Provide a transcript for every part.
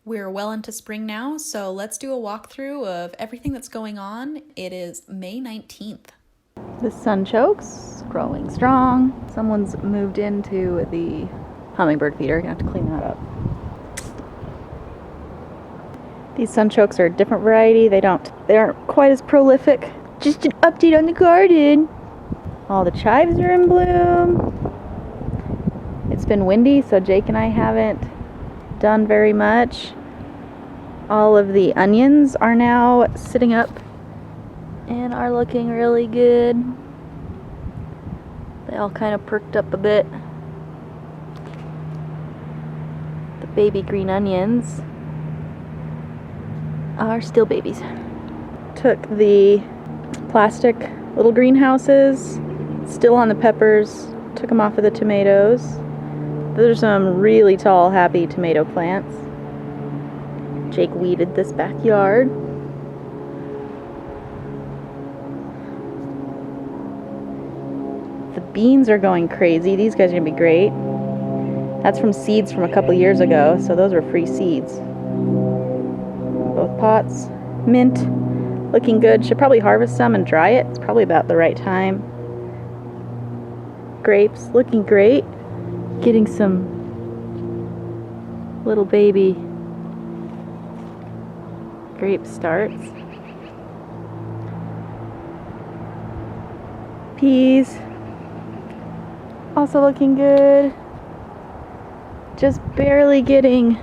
We're well into spring now, so let's do a walkthrough of everything that's going on. It is May 19th. The sunchoke's growing strong. Someone's moved into the hummingbird feeder. Gonna have to clean that up. These sunchokes are a different variety. They aren't quite as prolific. Just an update on the garden. All the chives are in bloom. It's been windy, so Jake and I haven't done very much. All of the onions are now sitting up and are looking really good. They all kind of perked up a bit. The baby green onions are still babies. Took the plastic little greenhouses, still on the peppers, took them off of the tomatoes. Those are some really tall, happy tomato plants. Jake weeded this backyard. The beans are going crazy. These guys are gonna be great. That's from seeds from a couple years ago, so those were free seeds. Both pots. Mint, looking good. Should probably harvest some and dry it. It's probably about the right time. Grapes, looking great. Getting some little baby grape starts. Peas, also looking good. Just barely getting,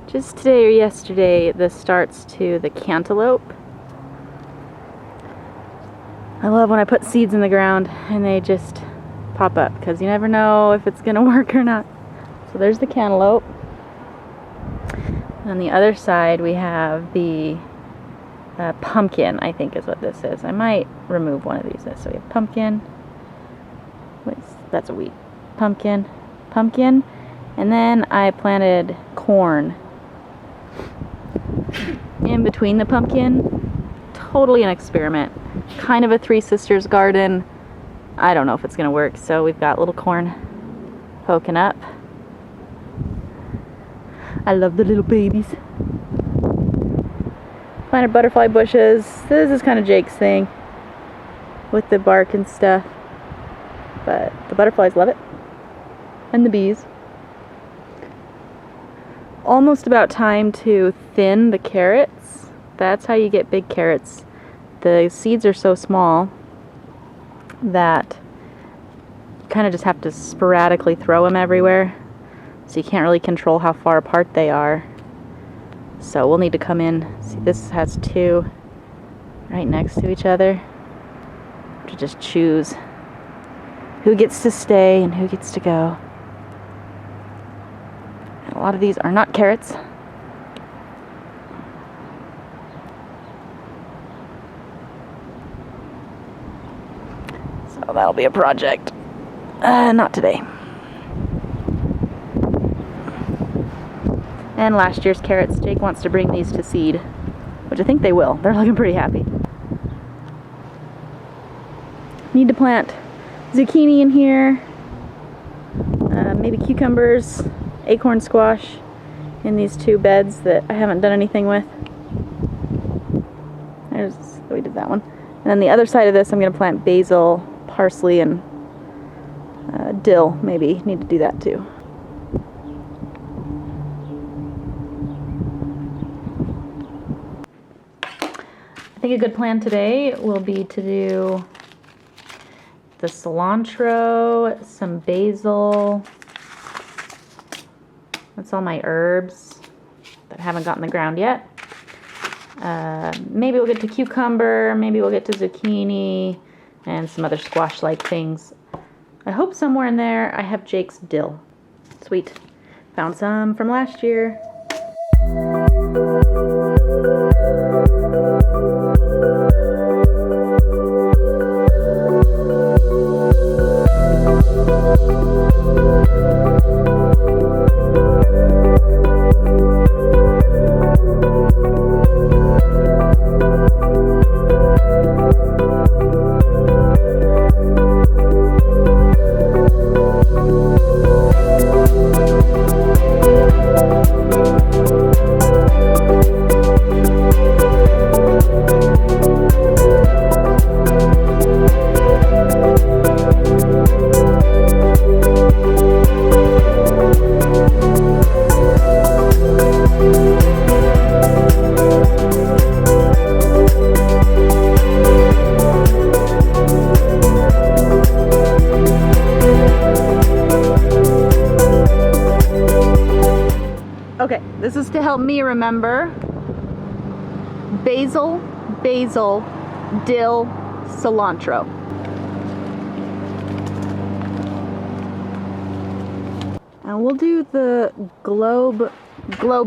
just today or yesterday, the starts to the cantaloupe. I love when I put seeds in the ground and they just pop up, because you never know if it's gonna work or not. So there's the cantaloupe. On the other side we have the pumpkin, I think is what this is. I might remove one of these. So we have pumpkin. That's a wheat. Pumpkin. And then I planted corn in between the pumpkin. Totally an experiment. Kind of a Three Sisters garden. I don't know if it's gonna work, so we've got little corn poking up. I love the little babies. Planted butterfly bushes. This is kind of Jake's thing with the bark and stuff, but the butterflies love it, and the bees. Almost about time to thin the carrots. That's how you get big carrots. The seeds are so small that you kind of just have to sporadically throw them everywhere, so you can't really control how far apart they are. So we'll need to come in. See, this has two right next to each other. To just choose who gets to stay and who gets to go. And a lot of these are not carrots. So that'll be a project. Not today. And last year's carrots. Jake wants to bring these to seed, which I think they will. They're looking pretty happy. Need to plant zucchini in here, maybe cucumbers, acorn squash in these two beds that I haven't done anything with. We did that one. And then the other side of this, I'm going to plant basil, parsley, and dill. Maybe need to do that too. I think a good plan today will be to do the cilantro, some basil. That's all my herbs that haven't gotten the ground yet. Maybe we'll get to cucumber, maybe we'll get to zucchini, and some other squash-like things. I hope somewhere in there I have Jake's dill. Sweet. Found some from last year. This is to help me remember. Basil, basil, dill, cilantro. And we'll do the globe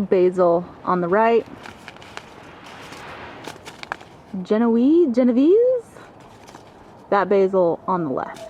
basil on the right. Genovese, that basil on the left.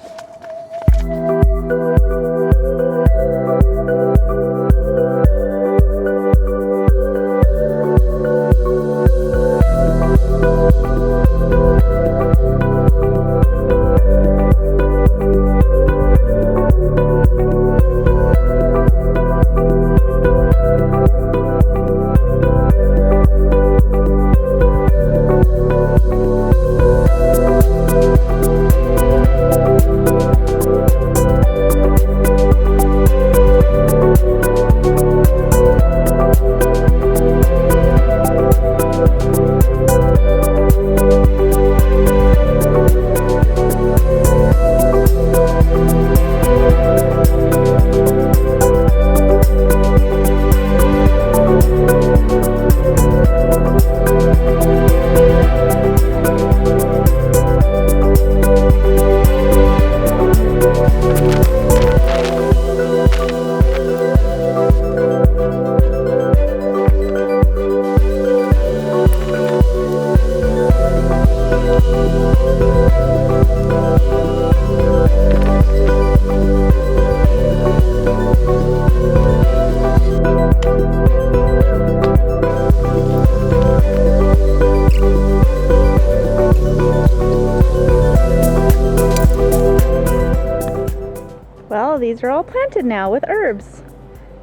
Well, these are all planted now with herbs,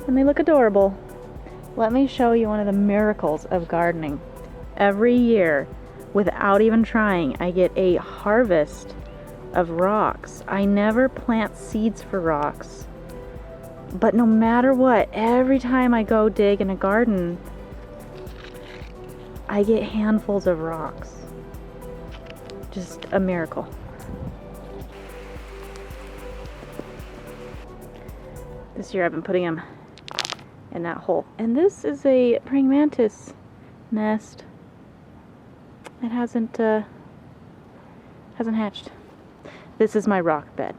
and they look adorable. Let me show you one of the miracles of gardening. Every year, without even trying, I get a harvest of rocks. I never plant seeds for rocks, but no matter what, every time I go dig in a garden, I get handfuls of rocks. Just a miracle. This year I've been putting them in that hole. And this is a praying mantis nest. It hasn't hatched. This is my rock bed.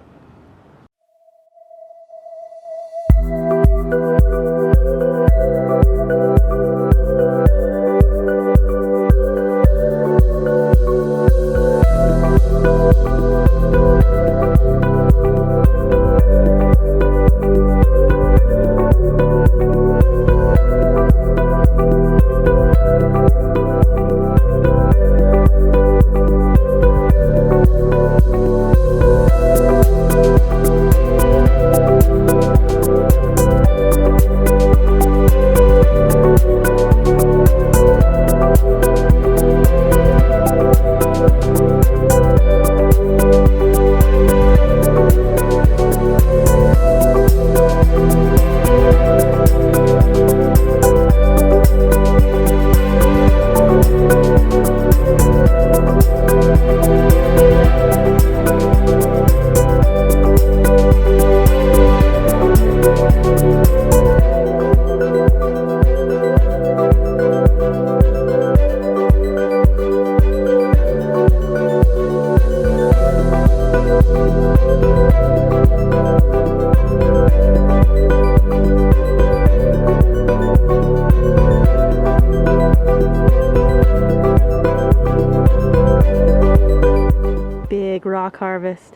Big rock harvest.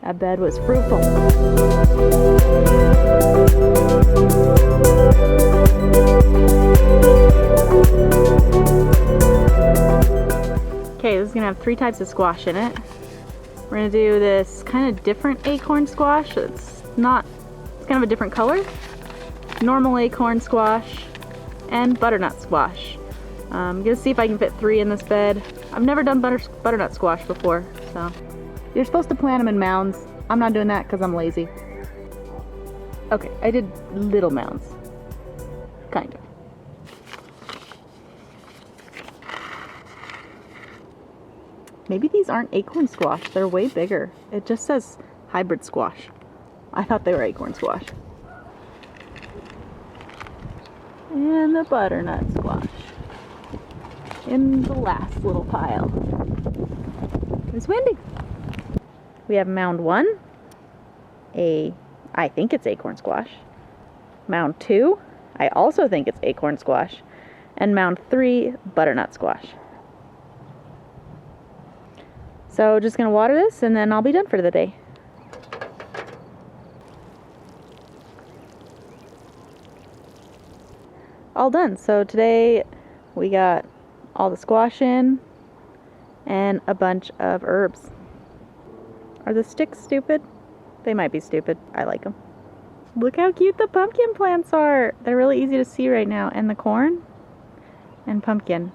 That bed was fruitful. Okay, this is gonna have 3 types of squash in it. We're gonna do this kind of different acorn squash. It's kind of a different color. Normal acorn squash and butternut squash. I'm gonna see if I can fit 3 in this bed. I've never done butternut squash before, so. You're supposed to plant them in mounds. I'm not doing that because I'm lazy. Okay, I did little mounds. Kind of. Maybe these aren't acorn squash. They're way bigger. It just says hybrid squash. I thought they were acorn squash. And the butternut squash in the last little pile. It's windy. We have mound 1, I think it's acorn squash. Mound 2, I also think it's acorn squash. And mound 3, butternut squash. So just gonna water this and then I'll be done for the day. All done. So today we got all the squash in and a bunch of herbs. Are the sticks stupid? They might be stupid. I like them. Look how cute the pumpkin plants are. They're really easy to see right now. And the corn and pumpkin.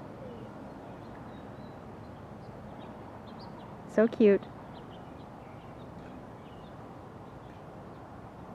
So cute.